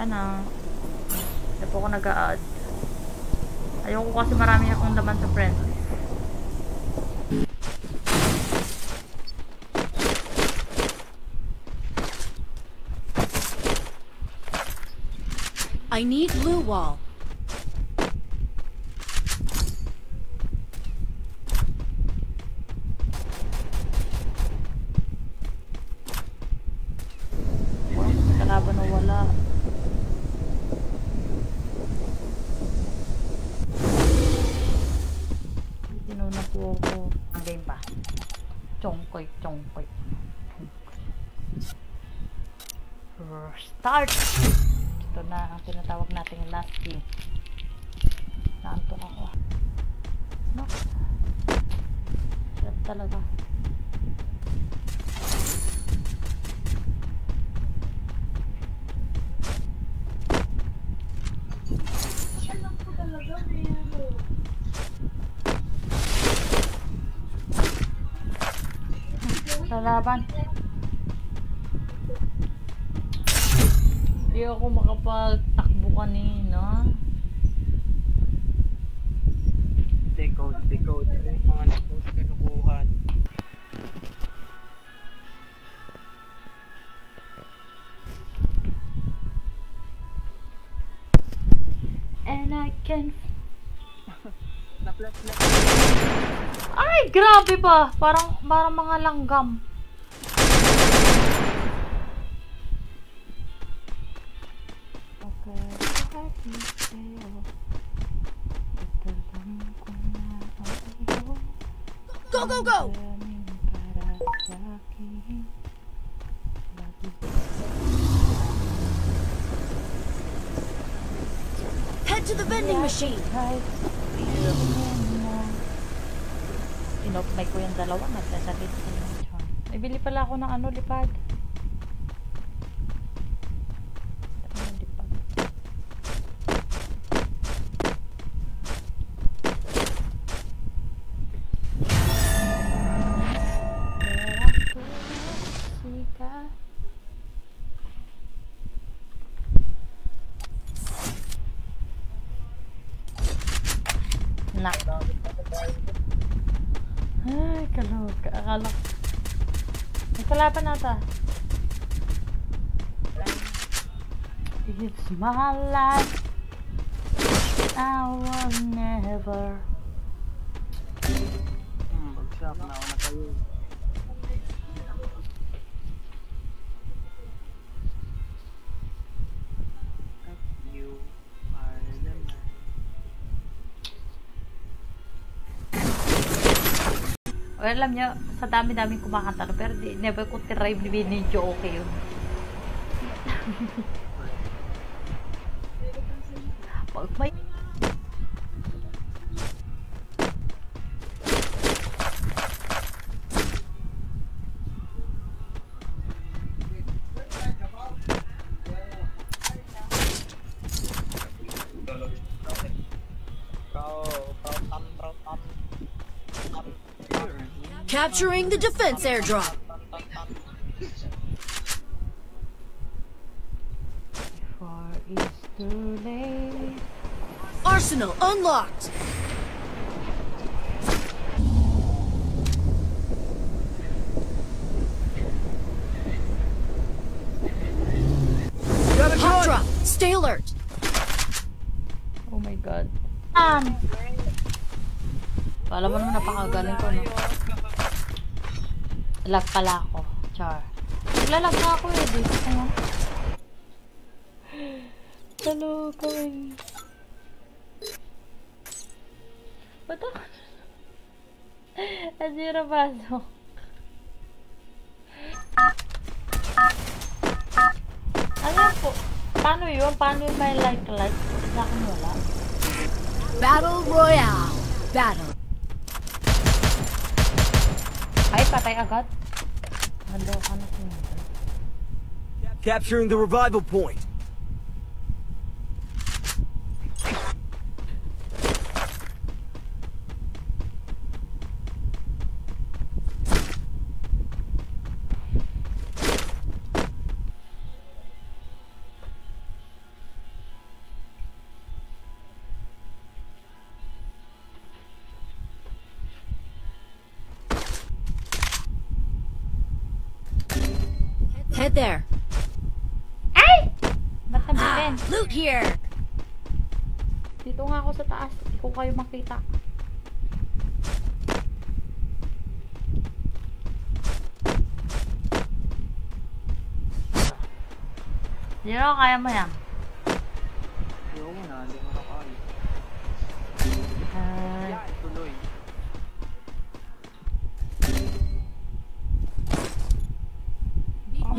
na. Hindi po ako nag-a-add. Ayoko kasi marami akong laman sa friends. I need blue wall. Kalaban na wala. Tinuna po ako. Ang game pa. Chongkoy, chongkoy. Start! Ito na ang tinatawag natin yung last game. Naantok ako. No? Sarap talaga. Lalaban. Hindi ako makapagtakbo kanina. Decode. Mga nag-post kanukuhan. And I can... Na-flat. Ay, grabe ba? Parang mga langgam. Go, go, go! Head to the vending machine. Inopnay ko yung dalawa, nagsasalit ko yung charm. May bili pala ako ng ano, lipad. Nak. Ay, kalog. Akala ko. May kalaban nata. It's my life. I will never. Bagsak na ako na kayo. You are the man. Well, alam nyo, sa dami-daming kumakanta, no? Pero never ko try binidyo okay yun. Pag may... Capturing the defense airdrop. Before it's too late. Arsenal unlocked. Hot drop. Stay alert. Oh my god. Alam mo naman napakagaling ko, no? Lag pala ako. Char. Naglalag na ako eh. Dito ko nga. Talo ko eh. Ba't ako? Azira pasok. Ano yun po? Paano yun? Paano yun may like? Sa akin wala. Battle Royale. Battle. Ay, patay agad. Halo ka na siya. Capturing the revival point. Head there. Ay! Ba't nabitin? Loot here. Dito nga ako sa taas. Hindi ko kayo makita. Zero, kaya mo yan. Ayaw mo na, hindi mo na kaya. Yan, tuloy.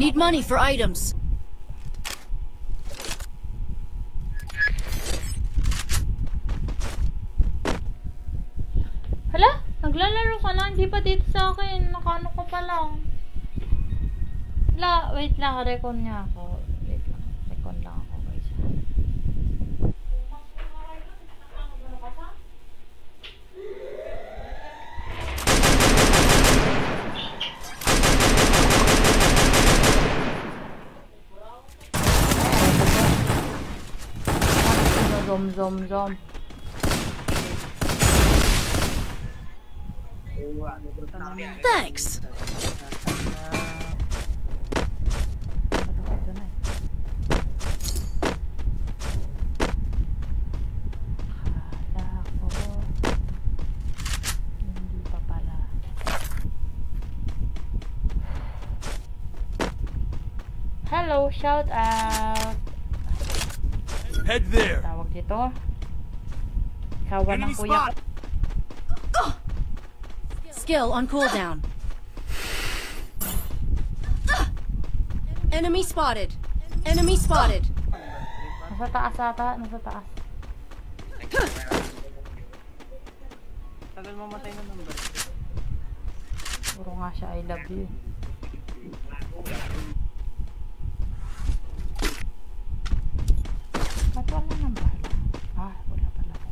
Need money for items. Hala? Naglalaro ka na? Hindi pa dito sa akin. Nakaano ko pa lang. Hala, wait lang. Recon niya ako. Wait lang. Recon lang ako guys. Zom. Thanks. Ito na eh. Akala ko hindi pa pala. Hello, shout out. Head there. Tawag dito. Kawan ng kuya ko. Skill on cooldown. Enemy spotted. Enemy spotted. Nasa taas ata. Nasa taas. Tagal mo matay na number. Puro nga siya I love you. Ba't wala nang bala? Ah, wala pala ko.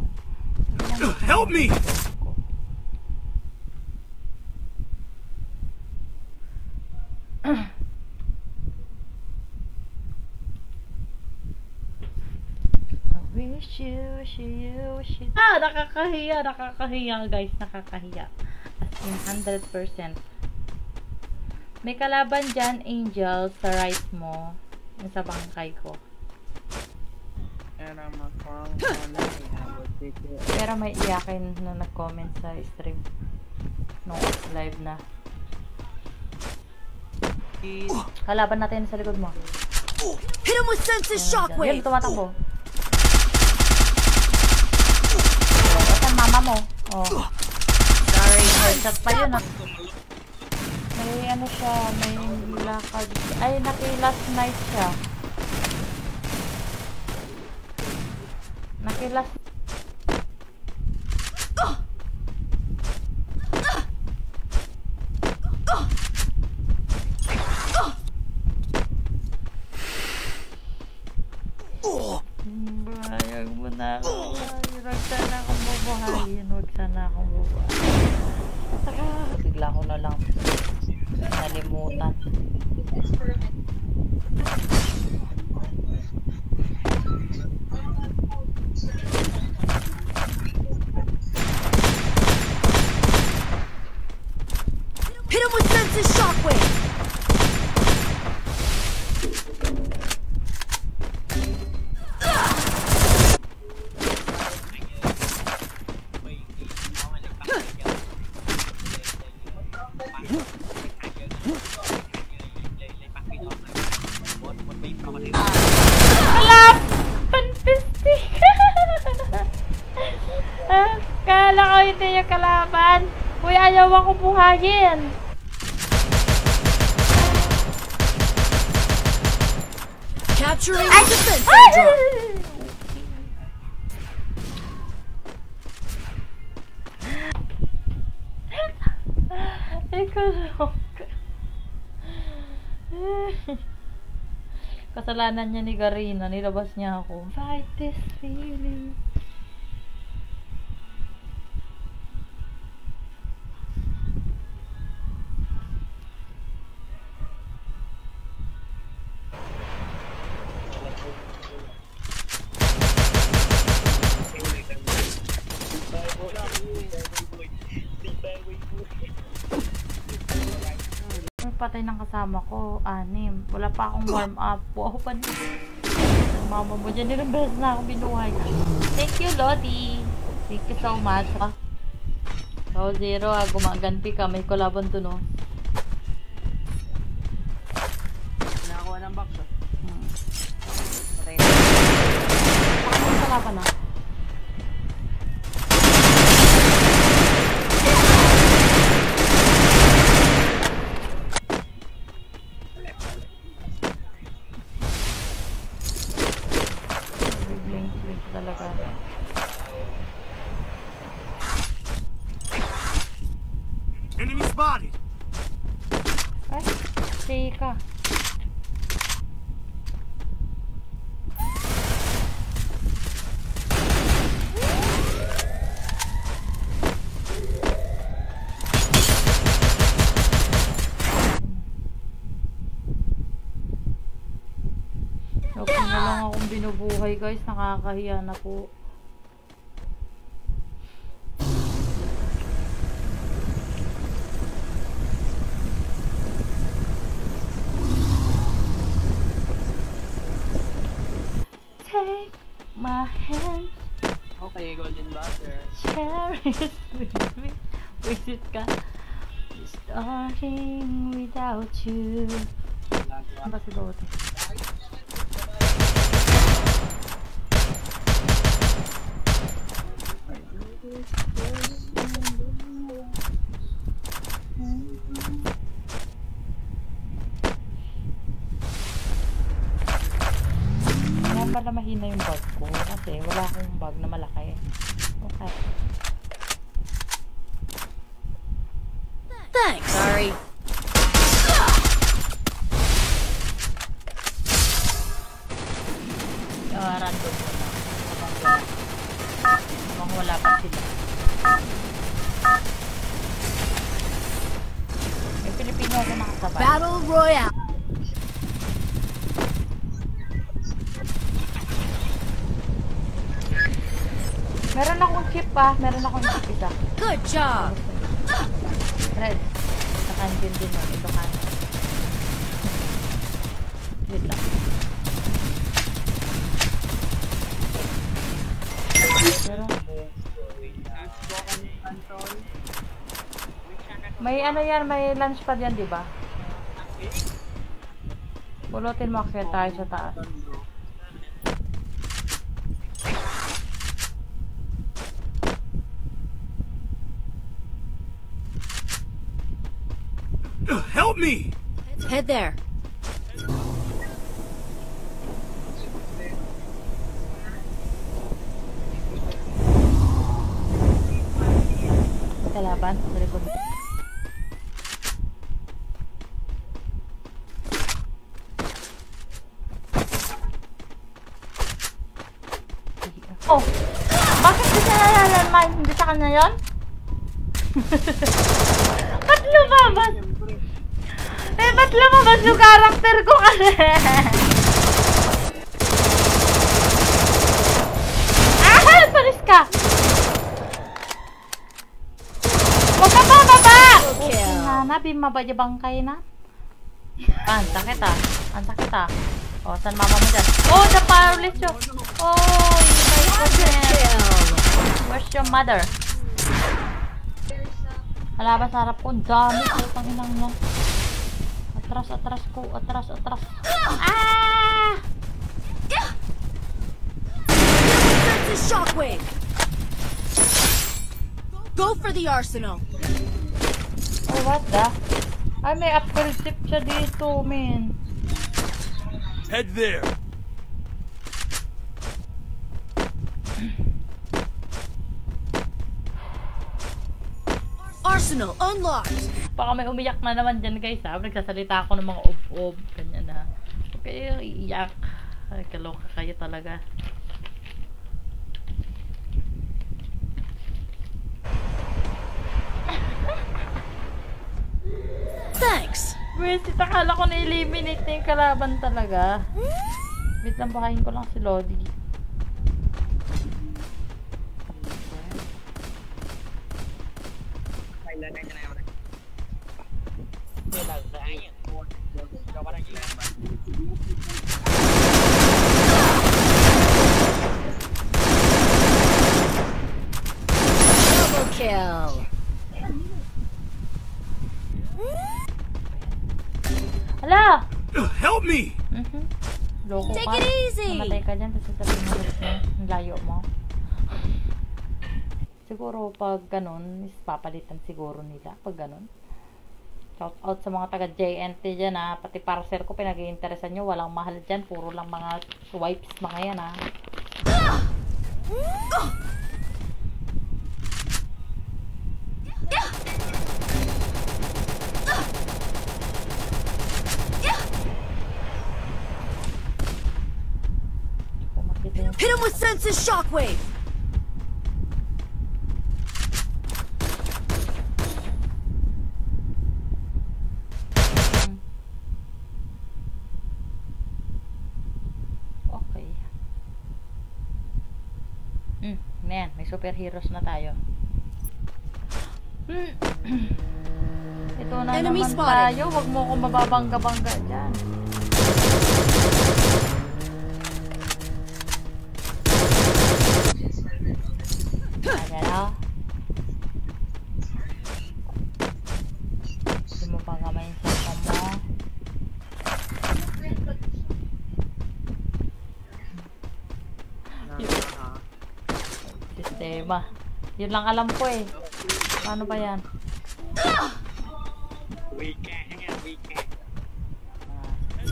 Help me! Wish you. Ah, nakakahiya guys, nakakahiya. As in 100%. May kalaban dyan, Angel, sa right mo. Yung sa bangkay ko. And I'm a strong one. I will take it. Pero may iyakin na nag-comment sa stream. Nung live na. Kalaban natin sa likod mo. Hit him with senses Yan, shockwave. tumatakbo. Ito mama mo. Oh. Sorry, headshot pa yun. May ano siya, may lakad. Ay, naki-last night siya. Naki-last. Bayag mo na ako. Huwag sana akong bubuhayin. Huwag sana akong bubuhayin. Bigla ko na lang nalimutan. Hit him with senses shockwave. Alap! Fantastic! Kala ko hindi yung kalaban. Uy, ayaw ako buhayin. Capturing the defense airdrop. Ikaw. Kasalanan niya ni Garina. Nilabas niya ako. Fight this feeling. patay ng kasama ko. 6. Wala pa akong warm up. Wow, pa din. Mama mo dyan. Ilang beses na akong binuhay. Thank you, Lodi. Thank you so much. So, 0. Gumaganti ka. May kolaban to, no? Nakakuha ng box, oh. Patay na. Saka may kolaban na. Blink talaga. Enemy spotted. Ay, stay ka. Okay na lang akong binubuhay guys, nakakahiya na po. Take my hand, Okay, golden butter. cherish with me. Visit ka. Starting without you. Ano ba si Bote? Kaya pala mahina yung bag ko kasi wala akong bag na malaki. Okay. Thanks. Sorry. Random mo na. Habang wala pa sila. May Pilipino ako nakasabay. Battle Royale. Meron akong chip pa. Meron akong chip isa. Good job. Red. Sa kantin din mo. Ito kantin. Wait lang. Pero, may ano yan, may lunch pad yan, diba? Pulutin mo kaya tayo sa taas. Help me! Head there. Kalaban sa likod. Oh! Bakit di siya nalaman? Hindi sa kanya yun? Ba't lumabas? Eh, ba't lumabas yung karakter ko kasi? Ah! Paris ka! Huwag ka bababa! Kill. Nabi, mabaya bangkay na. Ang sakit ah. Ang sakit ah. O, saan mama mo dyan? Oh, the powerless yun. Oh, my goodness. Where's your mother? Wala ba sa harap ko? Ang dami. Putang inang yan. Atras, atras ko. Atras, atras. Ah! Defensive shockwave. Go for the arsenal. Oh, what the? Ay, may upgrade tip siya dito, man. Head there. Arsenal unlocked. Baka may umiyak na naman dyan guys ha. Nagsasalita ako ng mga ob-ob. Ganyan ha. Huwag kayo iyak. Ay, kaloka kayo talaga. Thanks. Wait, akala ko na-eliminate na yung kalaban talaga. Wait lang, bakayin ko lang si Lodi. Kailan na niya na yun. kill. Hala! Help me! Loko Take ka. it easy. Namatay ka dyan, tapos sasabihin mo ang layo mo. Siguro pag ganun, is papalitan siguro nila pag ganun. Shout out sa mga taga JNT dyan ha. Pati parcel ko pinag-iinteresan nyo. Walang mahal dyan. Puro lang mga swipes mga yan ha. Hit him with senses shockwave. Okay. Man, may superheroes na tayo. Ito na Enemy naman spotted. tayo. Huwag mo akong mababangga-bangga dyan. Ayan o. Hindi mo pa kamay yung cellphone mo. Sistema. Yun lang alam ko eh. Paano ba yan?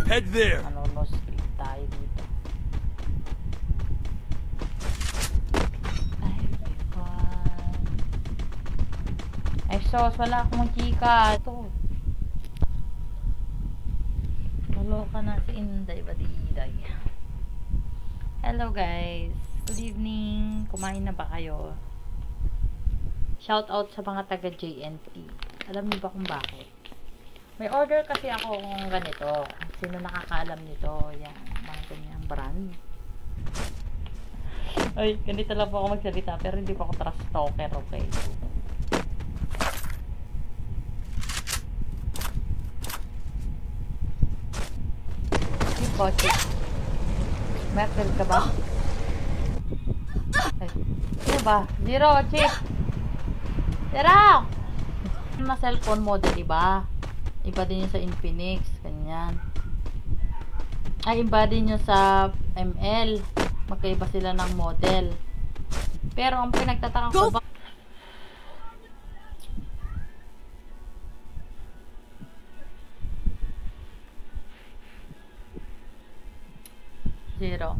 Head there. Ano, no split tayo dito. Ay, sos, wala akong chika. Ito. Maloka na si Inday Badiday. Hello guys. Good evening. Kumain na ba kayo? Shout out sa mga taga JNT. Alam niyo ba kung bakit? May order kasi ako kung ganito. Sino nakakaalam nito? Yan. Mga ganyang brand. Ay, ganito lang po ako magsalita. Pero hindi pa ako trust talker, okay? Yung kotse. Metal ka ba? Ay, ano ba? Zero, chip! Zero! Na cellphone model, iba. Iba din yung sa Infinix, ganyan. Ay, iba din yung sa ML. Magkaiba sila ng model. Pero ang pinagtataka ko ba... Zero.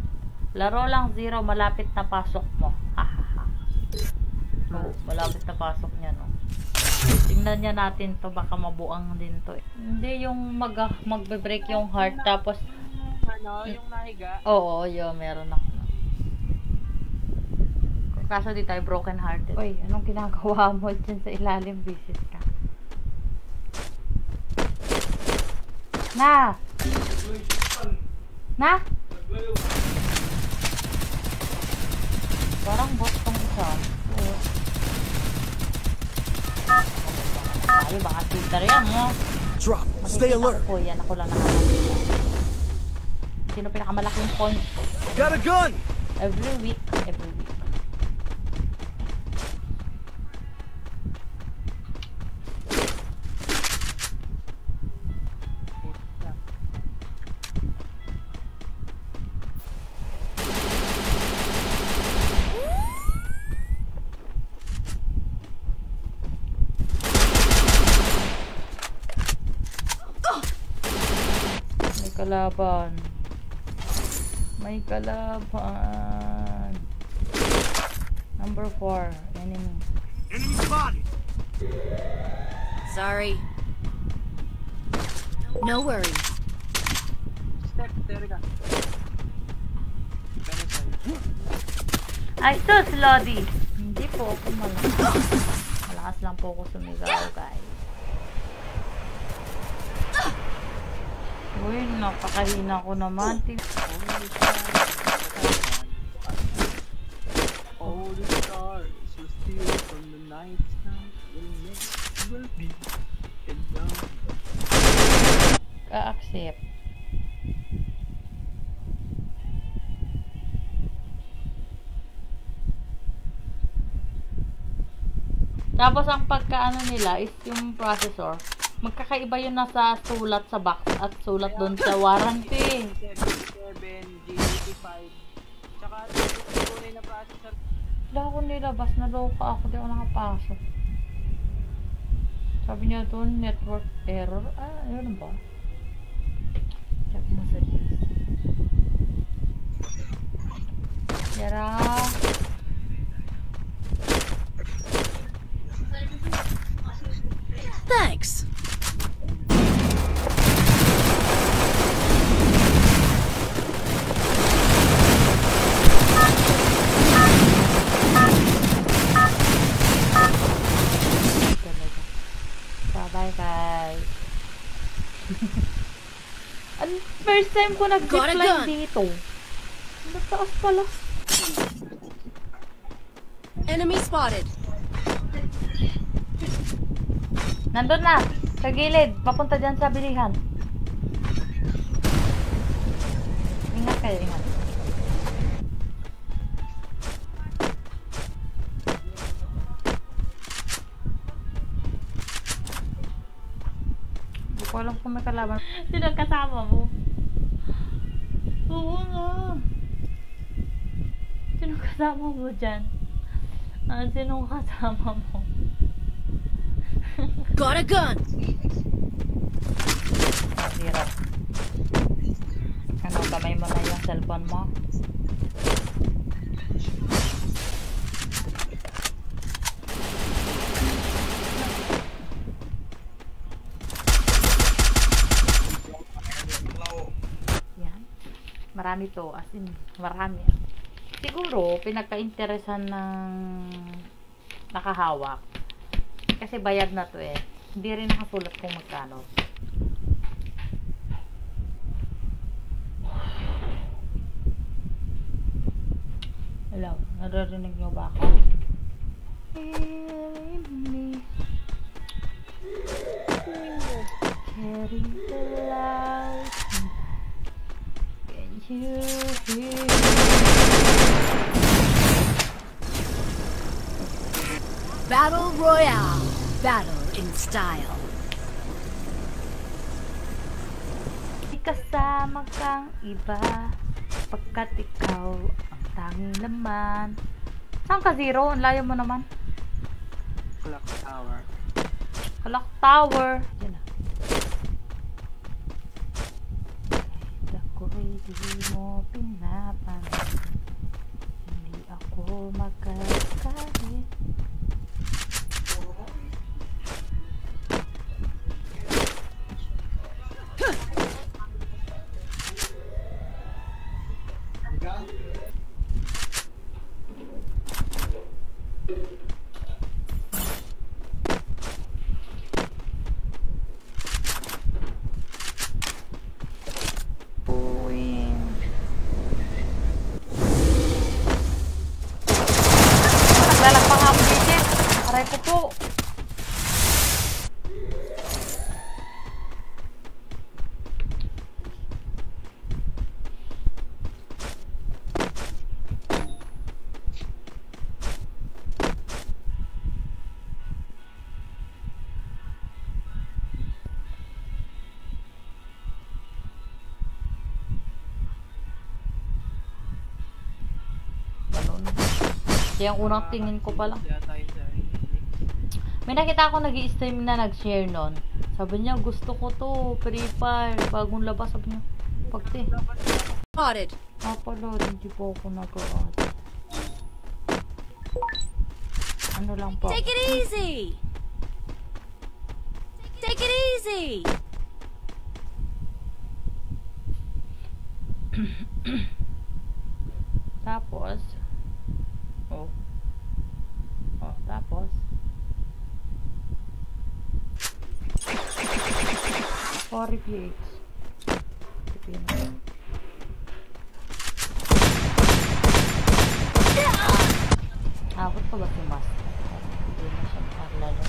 Laro lang zero, malapit na pasok mo. Hahaha. So, malapit na pasok niya, no? Tingnan niya natin to, baka mabuang din to. Hindi yung magbe-break yung heart, tapos... Ano, yung nahiga? Oo, yun, meron ako. Kaso di tayo broken hearted. Uy, anong ginagawa mo dyan sa ilalim? Bisis ka. Na! Na! Parang bot tong isa. Oo. Ay, baka filter yan, no? Drop. Stay alert. Ako, yan. Ako lang nakakakita. Sino pinakamalaking point? Got a gun. Every week. Every week. May kalaban. May kalaban. Number 4. Enemy. Enemy spotted. Sorry. No worries. Step, there ka. Ay, sus, Lodi. Hindi po ako malakas. Malakas lang po ako sumigaw, guys. Uy, napakahina ko naman. All the stars will steal from the night sky. Will be and down. Ka-accept. Tapos ang pagkaano nila is yung processor. Magkakaiba yun nasa sulat sa box at sulat doon sa warranty. 7, G85. Tsaka tunay na processor. Wala ako nilabas. Naloka ako. Di ako nakapasok. Sabi niya doon, network error. Ah, yun ba? Check mo sa list. Yara. Thanks. Bye guys. First time ko nag-zipline dito. Nagtaas pala. Enemy spotted. Nandun na. Sa gilid. Papunta dyan sa bilihan. Ingat kayo, ingat. Hindi ko alam kung may kalaban. Sino kasama mo? Oo nga. Sino kasama mo dyan? Sino kasama mo? Got a gun. Zero. Ano, kamay mo na yung cellphone mo? Yan. Marami to. As in, marami. Siguro, pinagka-interesan ng nakahawak. Kasi bayad na to eh. Hindi rin nakasulat kung magkano. Hello, naririnig nyo ba ako? Carry the light. Can you hear me? Battle Royale. Battle in style. Di kasama kang iba, pagkat ikaw ang tanging laman. Saan ka, Zero? Ang layo mo naman. Clock tower. Clock tower. Diyan na. Ako'y di mo pinapansin. Hindi ako magkakalit. Naglalakbang ako dito. Aray ko po. Yung unang tingin ko pa lang. May nakita ako nag-i-stream na nag-share nun. Sabi niya, gusto ko to, Free Fire. Bagong labas, sabi niya. Pagti. Spotted. Pala, hindi po ako nag-aad. Ano lang po? Take it easy. Take it easy. Tapos, tapos, 4 PH. Abot pa ba si Mas? Hindi na siya makalala.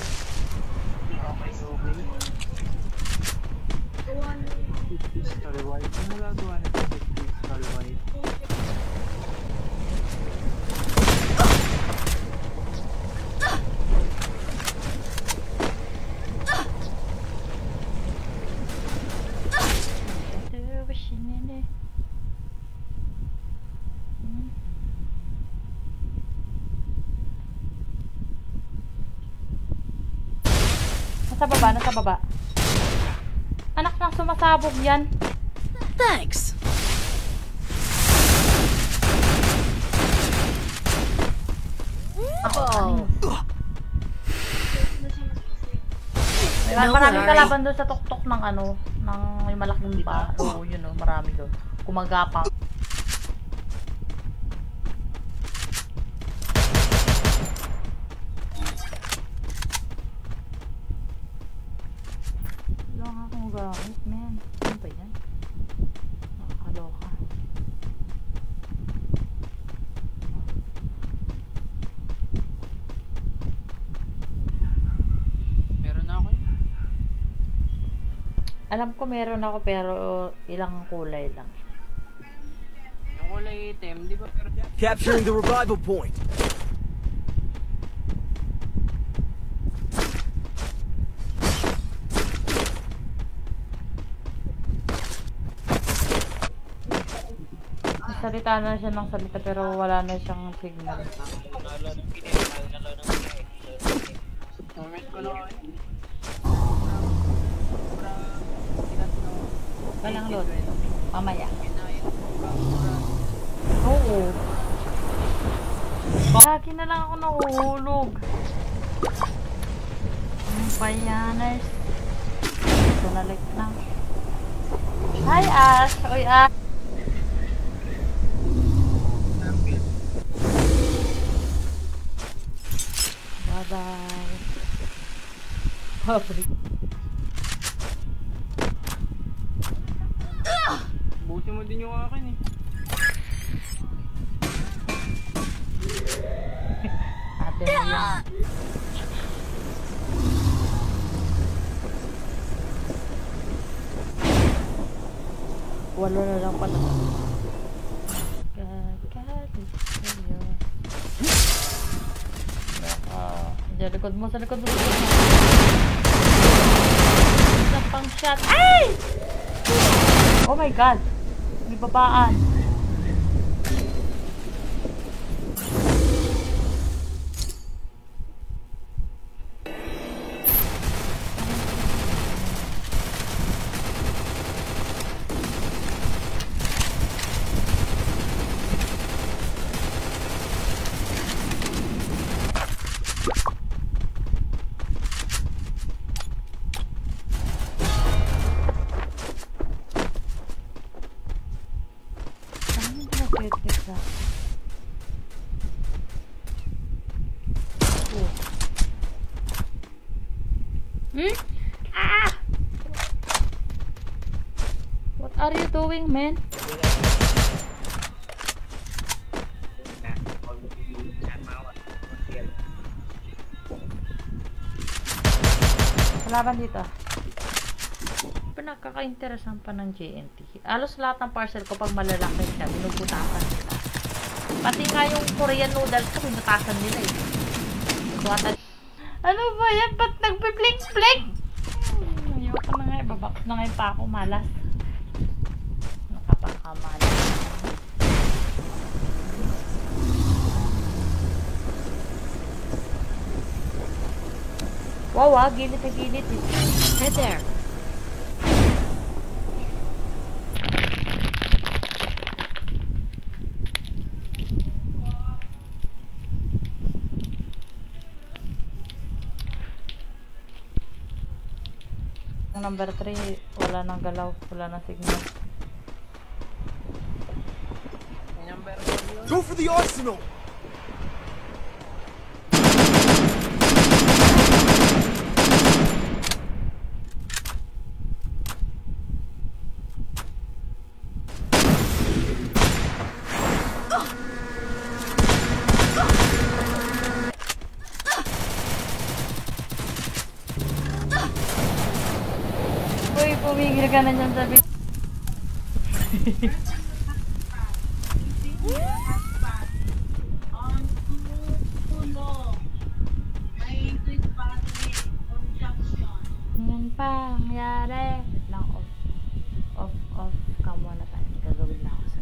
Pistol white. Ano nagagawa nito sa pistol white? Nasa baba. Anak ng sumasabog yan. Thanks. Oh. Maraming kalaban doon sa tuktok ng ano, ng may malaking ba. Oo, yun o, marami doon. Kumagapang. Wala nga akong gamit, man. Ano ba yan? Nakakaloka. Alam ko meron ako pero ilang kulay lang. Yung kulay item, di ba? Capturing the revival point. Salita na siya ng salita pero wala na siyang signal. Comment ko lang. Walang load. Mamaya. Oo. Lagi na lang ako nahuhulog. Ang payaners. Ito na like lang. Hi Ash! Oy Ash! Bye-bye. Bye-bye. Buti mo din yung akin eh. Ate mo yan. Walo na lang pala. Gagalit sa'yo. Diyan, likod mo, sa likod mo. Isang pang shot. Ay! Oh my God! May babaan. What are you doing, man? Kalaban dito. Pinakaka-interesan pa ng JNT. Alos lahat ng parcel ko pag malalaki siya, binubutasan nila. Pati nga yung Korean noodles ko, binutasan nila eh. Buwatan. Ano ba yan? Ba't nagbe-blink-blink? Ayoko na nga, ibabak na ngayon pa ako, malas. Nakapakamalas. Wow, gilid na gilid. Right there. Number 3, wala nang galaw, wala nang signal. Go for the arsenal! Uy, pumigil ka na dyan sabi. Yan pa, nangyari. Wait lang, off ka muna tayo. Gagawin na ako sa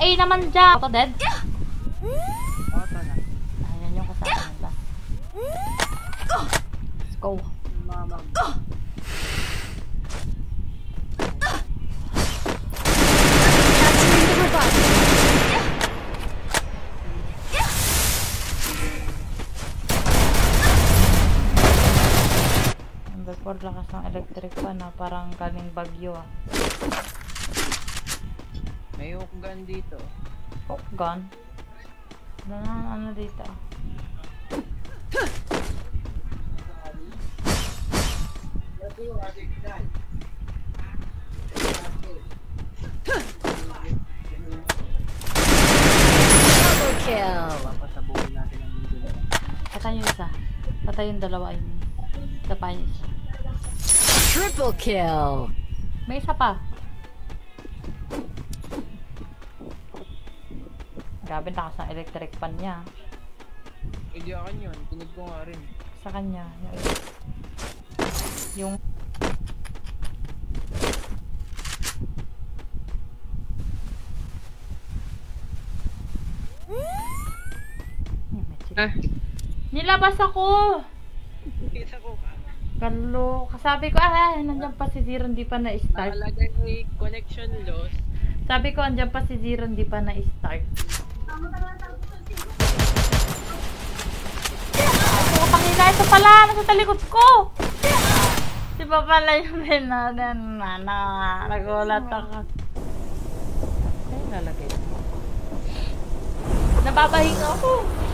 A naman dyan. Auto dead? Auto na. Ayan yung kasama nila. Let's go. Mama. Capturing the revival. Before lakas ng electric fan na parang galing bagyo ah. May hook gun dito. Oh, gun. Ano dito ah. Double kill. Papasabuhin natin ang mundo na. Patay yung isa. Patay yung dalawa I mean. Isa pa yung isa. Triple kill. May isa pa. Grabe takas ng electric fan niya. Hindi akin yun. Tinig ko nga rin. Sa kanya. Yung Ah. nilabas ako! Kita ko ka. Kalo, kasabi ko, nandiyan pa si Zero, hindi pa na-start. Nakalagay may connection loss. Sabi ko, andyan pa si Zero, hindi pa na-start. Ako, pangina, ito pala, nasa talikod ko! Di ba pala yung binanan na, nagulat ako. Ay, lalagay. Nababahinga ako.